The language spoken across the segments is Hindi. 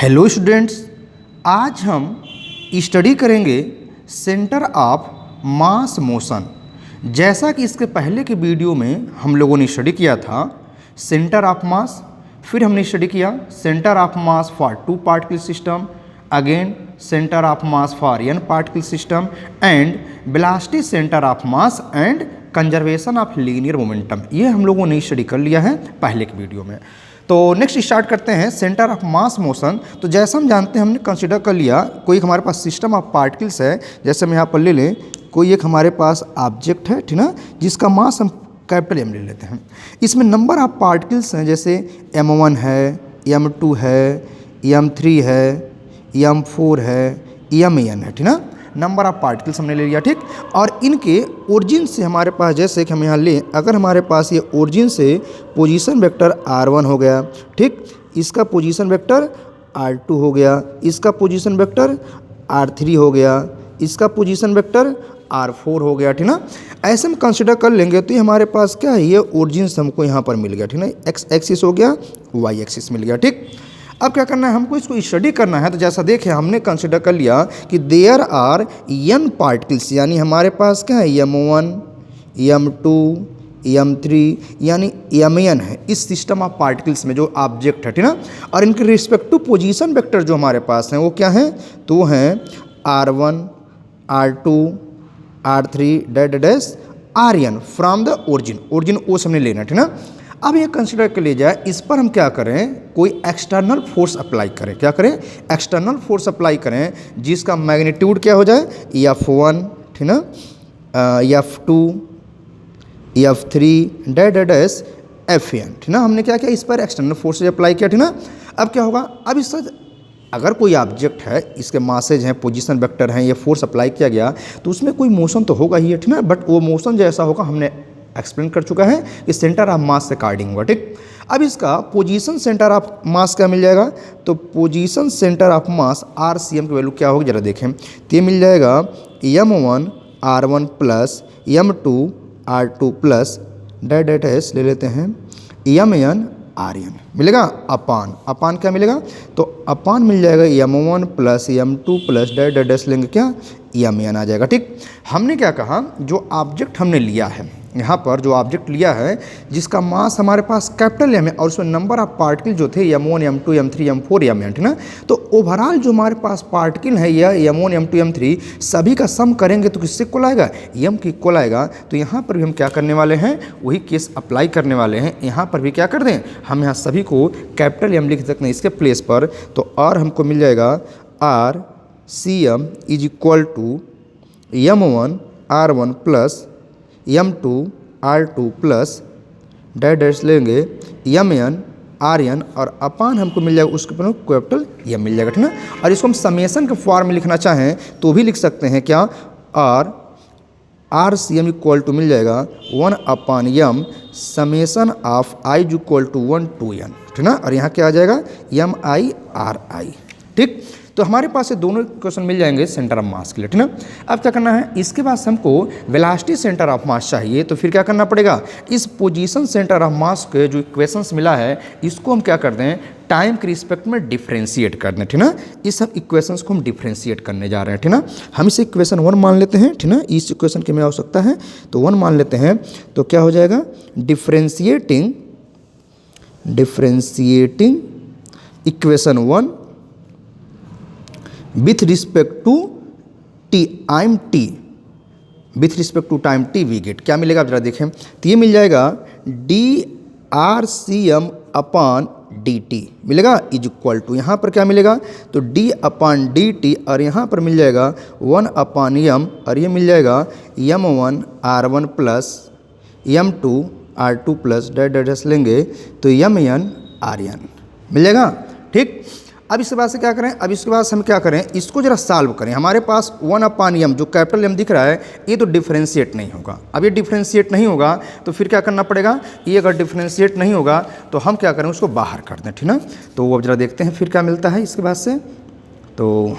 हेलो स्टूडेंट्स, आज हम स्टडी करेंगे सेंटर ऑफ मास मोशन। जैसा कि इसके पहले के वीडियो में हम लोगों ने स्टडी किया था सेंटर ऑफ मास, फिर हमने स्टडी किया centre of mass for two particle system, again centre of mass for n particle system and velocity centre of mass and conservation of linear momentum. ये हम लोगों ने स्टडी कर लिया है पहले के वीडियो में। तो नेक्स्ट स्टार्ट करते हैं सेंटर ऑफ मास मोशन। तो जैसा हम जानते हैं, हमने कंसीडर कर लिया कोई हमारे पास सिस्टम ऑफ पार्टिकल्स है। जैसे हम यहाँ पर ले लें, कोई एक हमारे पास ऑब्जेक्ट है, ठीक ना, जिसका मास हम कैपिटल एम ले लेते हैं। इसमें नंबर ऑफ पार्टिकल्स हैं, जैसे m1 है, m2 है, m3 है, m4 है, mn है, ठीक ना। नंबर ऑफ पार्टिकल्स हमने ले लिया, ठीक। और इनके ओरिजिन से हमारे पास, जैसे कि हम यहाँ लें, अगर हमारे पास ये ओरिजिन से पोजीशन वेक्टर r1 हो गया, ठीक, इसका पोजीशन वेक्टर r2 हो गया, इसका पोजीशन वेक्टर r3 हो गया, इसका पोजीशन वेक्टर r4 हो गया, ठीक ना। ऐसे हम कंसिडर कर लेंगे तो ये हमारे पास क्या है, ये ओरिजिन से हमको यहाँ पर मिल गया, ठीक ना। x एक्सिस हो गया, y एक्सिस मिल गया, ठीक। अब क्या करना है, हमको इसको स्टडी करना है। तो जैसा देखें, हमने कंसिडर कर लिया कि देयर आर n पार्टिकल्स, यानी हमारे पास क्या है, m1, m2, m3 यानी mn है इस सिस्टम ऑफ पार्टिकल्स में जो ऑब्जेक्ट है, ठीक ना। और इनके रिस्पेक्टिव पोजीशन वेक्टर जो हमारे पास हैं वो क्या हैं, तो वो हैं r1, r2, r3 dash dash rn from the origin O से हमने लेना, ठीक ना। अब ये कंसिडर कर लिया जाए, इस पर हम क्या करें, कोई एक्सटर्नल फोर्स अप्लाई करें। क्या करें, एक्सटर्नल फोर्स अप्लाई करें, जिसका मैग्नीट्यूड क्या हो जाए, F1, ठीक ना, F2, F3 dash dash Fn, ठीक ना। हमने क्या किया, इस पर एक्सटर्नल फोर्स अप्लाई किया, ठीक ना। अब क्या होगा, अब इस अगर कोई ऑब्जेक्ट है, इसके मासेज हैं, पोजीशन वेक्टर हैं, ये फोर्स अप्लाई किया गया, तो उसमें कोई मोशन तो होगा ही है, ठीक ना। बट वो मोशन जैसा होगा हमने एक्सप्लेन कर चुका है कि सेंटर ऑफ मास से अकॉर्डिंग हुआ, ठीक। अब इसका पोजीशन सेंटर ऑफ मास क्या मिल जाएगा, तो position centre of mass RCM की वैल्यू क्या होगी जरा देखें। तो ये मिल जाएगा m1 r1 plus m2 r2 plus dash dash ले लेते हैं mn rn मिलेगा, अपान क्या मिलेगा, तो अपान मिल जाएगा m1 plus m2 plus dash dash लेंगे क्या, mn आ जाएगा, ठीक। हमने क्या कहा, जो ऑब्जेक्ट हमने लिया है, यहाँ पर जो ऑब्जेक्ट लिया है जिसका मास हमारे पास कैपिटल एम है और उसमें नंबर ऑफ पार्टिकल जो थे m1, m2, m3, m4, mn, ठीक ना। तो ओवरऑल जो हमारे पास पार्टिकल है यह m1, m2, m3 सभी का सम करेंगे तो किससे इक्वल आएगा, m के इक्वल आएगा। तो यहाँ पर भी हम क्या करने वाले हैं, वही केस अप्लाई करने वाले हैं। यहाँ पर भी क्या कर दें, हम यहाँ सभी को कैपिटल M लिख सकते हैं इसके प्लेस पर। तो R हमको मिल जाएगा RCM is equal to m1 r1 plus m2 r2 plus dash dash लेंगे mn rn और अपान हमको मिल जाएगा उसके ऊपर कैपिटल m मिल जाएगा, ठीक ना। और इसको हम समेशन के फॉर्म में लिखना चाहें तो भी लिख सकते हैं, क्या, RCM इक्वल टू मिल जाएगा 1 upon m summation of i equal to 1 to n, ठीक ना। और यहाँ क्या आ जाएगा, MI/RI, ठीक। तो हमारे पास ये दोनों क्वेश्चन मिल जाएंगे सेंटर ऑफ मास के लिए, ठीक ना। अब क्या करना है, इसके बाद हमको वेलोसिटी सेंटर ऑफ मास चाहिए। तो फिर क्या करना पड़ेगा, इस पोजीशन सेंटर ऑफ मास के जो इक्वेशंस मिला है इसको हम क्या कर दें, टाइम के रिस्पेक्ट में डिफ्रेंशिएट कर दें, ठीक ना। इस सब इक्वेशंस को हम डिफ्रेंशिएट करने जा रहे हैं, ठीक ना। हम इसे इक्वेशन 1 मान लेते हैं, ठीक ना। इस इक्वेशन की हमें आवश्यकता है तो 1 मान लेते हैं। तो क्या हो जाएगा, differentiating equation 1 with respect to time t we get क्या मिलेगा, आप जरा देखें। तो ये मिल जाएगा dRCM अपान dt मिलेगा इज इक्वल टू, यहाँ पर क्या मिलेगा, तो d अपान dt और यहाँ पर मिल जाएगा 1 अपान m और ये मिल जाएगा m1 r1 plus m2 r2 plus dash dash लेंगे तो mn rn मिल जाएगा, ठीक। अब इसके बाद से क्या करें, अब इसके बाद से हम क्या करें, इसको जरा सॉल्व करें। हमारे पास 1 अपान m जो कैपिटल M दिख रहा है ये तो डिफ्रेंशिएट नहीं होगा। अब ये डिफ्रेंशिएट नहीं होगा तो फिर क्या करना पड़ेगा, ये अगर डिफ्रेंशिएट नहीं होगा तो हम क्या करें, उसको बाहर कर दें, ठीक ना। तो वो अब जरा देखते हैं फिर क्या मिलता है इसके बाद से। तो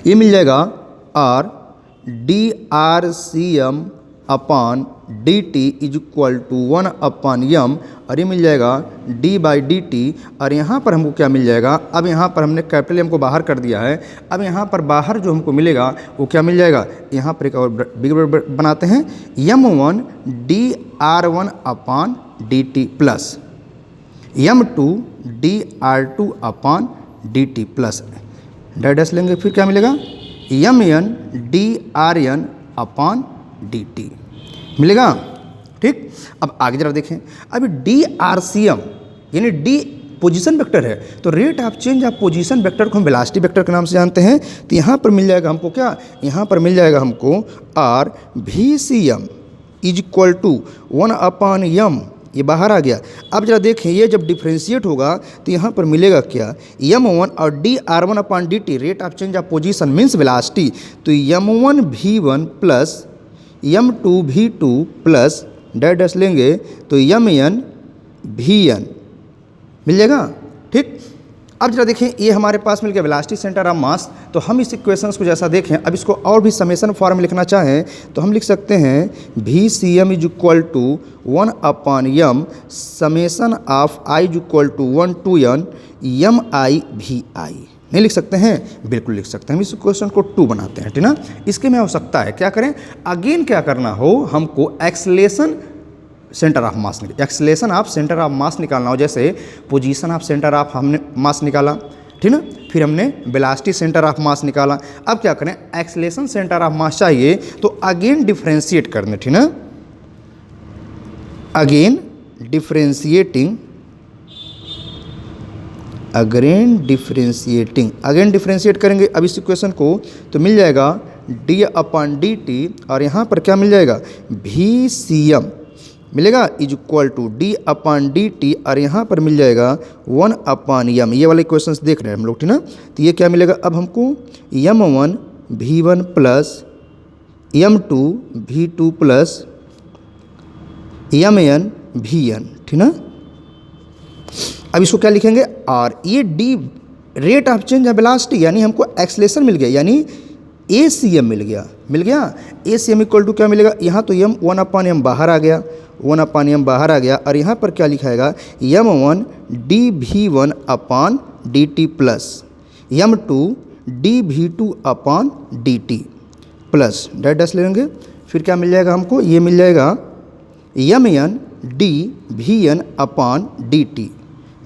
ये मिल जाएगा R dRCM upon d t is equal to 1/m, और ये मिल जाएगा d/dt। और यहाँ पर हमको क्या मिल जाएगा, अब यहाँ पर हमने कैपिटल M को बाहर कर दिया है। अब यहाँ पर बाहर जो हमको मिलेगा वो क्या मिल जाएगा, यहाँ पर एक और बिग बनाते हैं, m1 dr1/dt plus m2 dr2/dt plus dash लेंगे, फिर क्या मिलेगा, mn drn/dt मिलेगा। ठीक, अब आगे जरा देखें, अभी DRCM यानी डी पोजीशन वेक्टर है, तो rate of change of position vector को हम वेलोसिटी वेक्टर के नाम से जानते हैं। तो यहाँ पर मिल जाएगा हमको क्या, यहाँ पर मिल जाएगा हमको RVCM is equal to 1/m, ये बाहर आ गया। अब जरा देखें, ये जब डिफ्रेंशिएट होगा तो यहाँ पर मिलेगा क्या, m1 और dr1/dt rate of change of position means velocity. तो m1 v1 plus m2 v2 plus dash लेंगे तो mn vn मिल जाएगा। ठीक, अब जरा देखें, ये हमारे पास मिल गया वेलोसिटी सेंटर ऑफ मास। तो हम इस इक्वेशंस को जैसा देखें, अब इसको और भी समेशन फॉर्म में लिखना चाहें तो हम लिख सकते हैं VCM is equal to 1/m summation of i is equal to 1 to n mi vi। नहीं लिख सकते हैं, बिल्कुल लिख सकते हैं। हम इस क्वेश्चन को 2 बनाते हैं, ठीक ना। इसके में आवश्यकता है क्या करें, अगेन क्या करना हो, हमको acceleration centre of mass acceleration of centre of मास निकालना हो। जैसे पोजीशन ऑफ सेंटर ऑफ हमने मास निकाला, ठीक ना, फिर हमने वेलोसिटी सेंटर ऑफ मास निकाला। अब क्या करें, एक्सेलेरेशन सेंटर ऑफ मास चाहिए तो अगेन डिफरेंशिएट करने, ठीक ना, अगेन डिफरेंशिएट करेंगे अब इस इक्वेशन को, तो मिल जाएगा d/dt, और यहाँ पर क्या मिल जाएगा, VCM मिलेगा इज इक्वल टू d/dt, और यहाँ पर मिल जाएगा 1/m। ये वाले क्वेश्चंस देख रहे हैं हम लोग, ठीक ना। तो ये क्या मिलेगा, अब हमको m1 v1 plus m2 v2 plus mn vn, ठीक ना। अब इसको क्या लिखेंगे, और ये d rate of change of velocity यानी हमको एक्सेलेरेशन मिल गया, यानी ACM मिल गया। ACM इक्वल टू क्या मिलेगा, यहाँ तो m 1/m बाहर आ गया, 1/m बाहर आ गया, और यहाँ पर क्या लिखाएगा, m1 dv1/dt plus m2 dv2/dt plus dash ले लेंगे, फिर क्या मिल जाएगा हमको, ये मिल जाएगा mn dvn/dt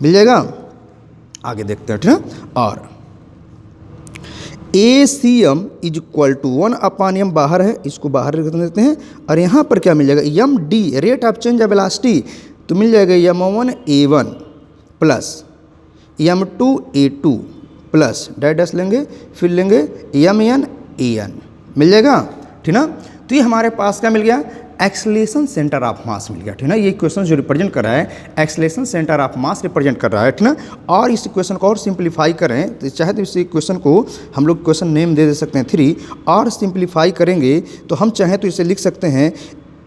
मिल जाएगा। आगे देखते हैं, ठीक है। और ACM is equal to 1/m बाहर है, इसको बाहर रख देते हैं, और यहाँ पर क्या मिल जाएगा, md rate of change of velocity, तो मिल जाएगा m1 a1 plus m2 a2 plus dash लेंगे, फिर लेंगे mn an मिल जाएगा, ठीक ना। तो ये हमारे पास क्या मिल गया, एक्सेलेरेशन सेंटर ऑफ मास मिल गया, ठीक ना। ये इक्वेशन जो रिप्रेजेंट कर रहा है acceleration centre of mass represent कर रहा है, ठीक ना। और इस इक्वेशन को और सिंप्लीफाई करें तो चाहे तो इस इक्वेशन को हम लोग क्वेश्चन नेम दे सकते हैं 3, और सिंप्लीफाई करेंगे तो हम चाहें तो इसे लिख सकते हैं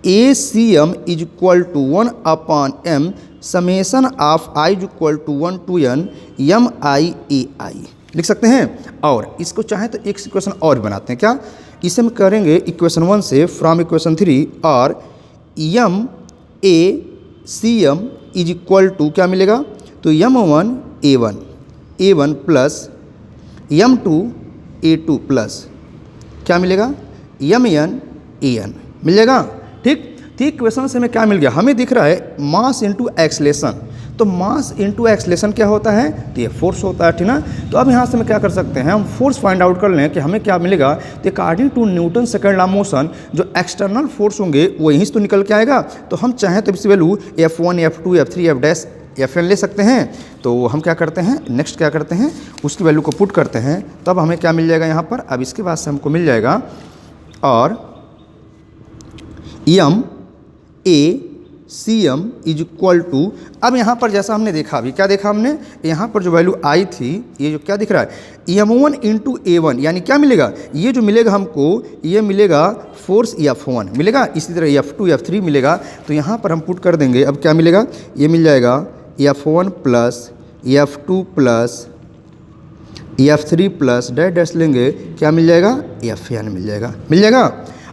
ACM is equal to 1/m summation of i is equal to 1 to n miai लिख सकते हैं। और इसको चाहें तो एक इक्वेशन और बनाते हैं, क्या, इसे हम करेंगे इक्वेशन 1 से फ्रॉम इक्वेशन 3, और MACM इज इक्वल टू क्या मिलेगा, तो m1 a1 plus m2 a2 plus क्या मिलेगा, mn an मिल जाएगा। ठीक, इक्वेशन से हमें क्या मिल गया, हमें दिख रहा है मास इनटू एक्सेलेरेशन। तो मास इनटू एक्सेलेरेशन क्या होता है, तो ये फोर्स होता है, ठीक ना। तो अब यहाँ से हम क्या कर सकते हैं, हम फोर्स फाइंड आउट कर लें कि हमें क्या मिलेगा। तो according to Newton second law motion जो एक्सटर्नल फोर्स होंगे वो यहीं से तो निकल के आएगा। तो हम चाहें तो इसकी value F1 F2 F3 F' Fn ले सकते हैं। तो हम क्या करते हैं, नेक्स्ट क्या करते हैं, उसकी वैल्यू को पुट करते हैं, तब हमें क्या मिल जाएगा यहाँ पर। अब इसके बाद से हमको मिल जाएगा और MACM इज इक्वल टू, अब यहाँ पर जैसा हमने देखा, अभी क्या देखा हमने, यहाँ पर जो वैल्यू आई थी, ये जो क्या दिख रहा है M1 इंटू A1, यानी क्या मिलेगा, ये जो मिलेगा हमको, ये मिलेगा फोर्स F1 मिलेगा, इसी तरह F2 F3 मिलेगा। तो यहाँ पर हम पुट कर देंगे, अब क्या मिलेगा, ये मिल जाएगा F1 plus F2 plus F3 plus dash लेंगे, क्या मिल जाएगा, Fn मिल जाएगा।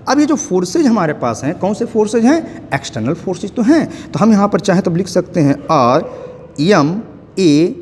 अब ये जो फोर्सेज हमारे पास हैं, कौन से फोर्सेज हैं? एक्सटर्नल फोर्सेज तो हैं। तो हम यहाँ पर चाहें तो लिख सकते हैं or M A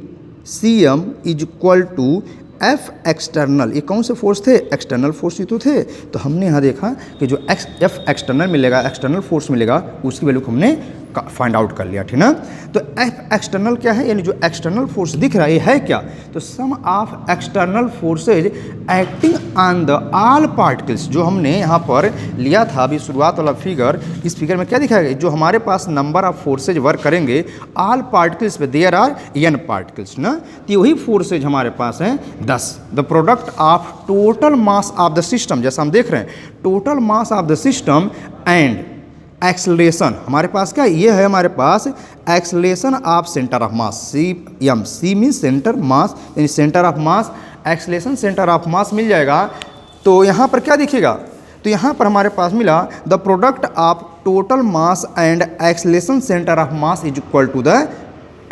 C M is equal to F external. ये कौन से फोर्स थे? एक्सटर्नल फोर्स ही तो थे। तो हमने यहाँ देखा कि जो एफ एक्सटर्नल मिलेगा, एक्सटर्नल फोर्स मिलेगा, उसकी वैल्यू को हमने फाइंड आउट कर लिया, ठीक ना। तो एफ एक्सटर्नल क्या है, यानी जो एक्सटर्नल फोर्स दिख रहा है ये है क्या? तो sum of external forces acting on the all particles. जो हमने यहाँ पर लिया था अभी शुरुआत वाला फिगर, इस फिगर में क्या दिखाया गया? जो हमारे पास नंबर ऑफ फोर्सेज वर्क करेंगे ऑल पार्टिकल्स पे, देयर आर एन पार्टिकल्स ना, तो वही फोर्सेज हमारे पास हैं 10। The product of total mass of the system, जैसा हम देख रहे हैं total mass of the system and acceleration, हमारे पास क्या ये है? हमारे पास acceleration of centre of mass, C mean centre mass, यानी centre of mass, acceleration centre of mass मिल जाएगा। तो यहाँ पर क्या दिखेगा? तो यहाँ पर हमारे पास मिला the product of total mass and acceleration centre of mass is equal to the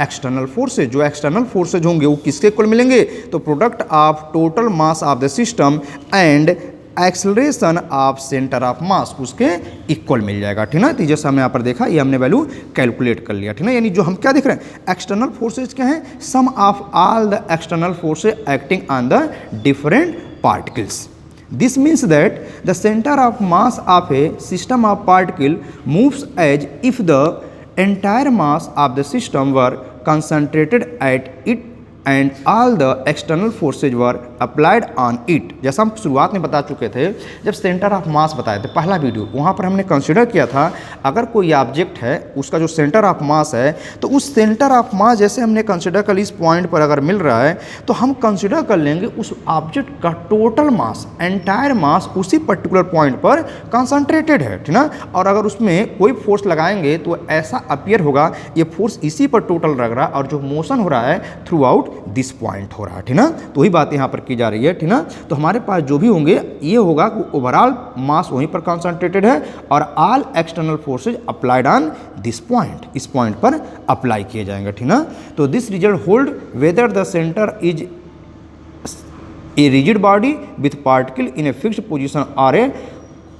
external forces. जो एक्सटर्नल फोर्सेज होंगे वो किसके इक्वल मिलेंगे? तो product of total mass of the system and acceleration of centre of mass उसके इक्वल मिल जाएगा, ठीक ना। तो जैसा हमने यहाँ पर देखा, ये हमने वैल्यू कैलकुलेट कर लिया, ठीक ना। यानी जो हम क्या देख रहे हैं, एक्सटर्नल फोर्सेज क्या हैं? Sum of all the external forces acting on the different particles. This means that the center of mass of a system of particle moves as if the entire mass of the system were concentrated at it and all the external forces were applied on it। जैसा हम शुरुआत में बता चुके थे, जब सेंटर ऑफ मास बताए थे पहला वीडियो, वहाँ पर हमने कंसिडर किया था अगर कोई ऑब्जेक्ट है उसका जो सेंटर ऑफ मास है, तो उस सेंटर ऑफ मास जैसे हमने कंसिडर कर इस पॉइंट पर अगर मिल रहा है तो हम कंसिडर कर लेंगे उस ऑब्जेक्ट का टोटल मास, एंटायर मास उसी पर्टिकुलर पॉइंट पर कंसंट्रेटेड है, ठीक ना। और अगर उसमें कोई फोर्स लगाएंगे तो ऐसा अपीयर होगा ये फोर्स इसी पर टोटल लग रहा है और जो मोशन हो रहा है थ्रू आउट दिस पॉइंट हो रहा है, ठीक ना। तो वही बात यहाँ पर की जा रही है, ठीक ना। तो हमारे पास जो भी होंगे ये होगा कि ओवरऑल मास वहीं पर कंसंट्रेटेड है और all external forces applied on this point, इस पॉइंट पर अप्लाई किए जाएंगे, ठीक ना। तो this result hold whether the centre is a rigid body with particle in a fixed position और a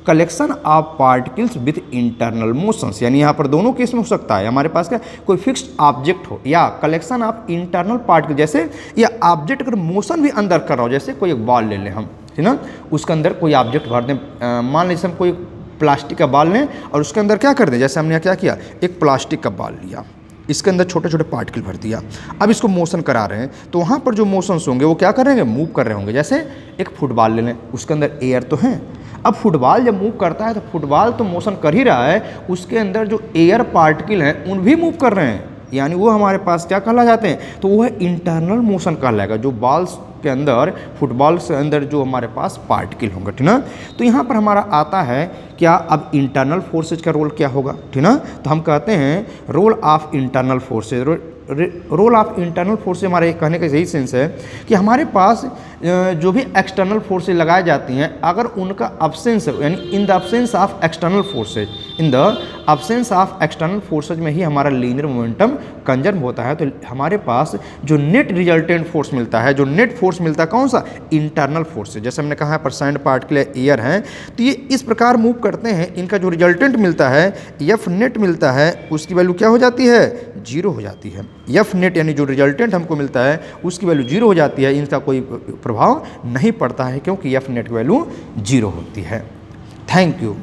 collection of particles with internal motions. यानी यहाँ पर दोनों केस में हो सकता है, हमारे पास क्या कोई फिक्स्ड ऑब्जेक्ट हो या कलेक्शन ऑफ इंटरनल पार्टिकल, जैसे ये ऑब्जेक्ट अगर मोशन भी अंदर कर रहा हो, जैसे कोई एक बॉल ले लें हम, ठीक ना, उसके अंदर कोई ऑब्जेक्ट भर दें, मान लीजिए हम कोई प्लास्टिक का बॉल लें और उसके अंदर क्या कर दें, जैसे हमने क्या किया, एक प्लास्टिक का बॉल लिया, इसके अंदर छोटे छोटे पार्टिकल भर दिया, अब इसको मोशन करा रहे हैं, तो वहाँ पर जो मोशंस होंगे वो क्या कर रहे होंगे, मूव कर रहे होंगे। जैसे एक फुटबॉल ले लें, उसके अंदर एयर तो है, अब फुटबॉल जब मूव करता है तो फुटबॉल तो मोशन कर ही रहा है, उसके अंदर जो एयर पार्टिकल हैं उन भी मूव कर रहे हैं, यानी वो हमारे पास क्या कहला जाते हैं, तो वो है इंटरनल मोशन कहलाएगा, जो बॉल्स के अंदर, फुटबॉल के अंदर जो हमारे पास पार्टिकल होंगे, ठीक ना। तो यहाँ पर हमारा आता है क्या, अब इंटरनल फोर्सेज का रोल क्या होगा, ठीक ना। तो हम कहते हैं role of internal forces, role of internal forces हमारे कहने का यही सेंस है कि हमारे पास जो भी एक्सटर्नल फोर्सेज लगाई जाती हैं, अगर उनका अब्सेंस है, यानी in the absence of external forces, in the absence of external forces में ही हमारा लीनियर मोमेंटम कंजर्व होता है। तो हमारे पास जो नेट रिजल्टेंट फोर्स मिलता है, जो नेट फोर्स मिलता है कौन सा, इंटरनल फोर्सेज, जैसे हमने कहा पर सैंड पार्टिकल एयर हैं, तो ये इस प्रकार मूव करते हैं, इनका जो रिजल्टेंट मिलता है एफ नेट मिलता है, उसकी वैल्यू क्या हो जाती है, 0 हो जाती है। एफ नेट यानी जो रिजल्टेंट हमको मिलता है उसकी वैल्यू 0 हो जाती है, इनका कोई प्रभाव नहीं पड़ता है क्योंकि एफ नेट की वैल्यू 0 होती है। Thank you.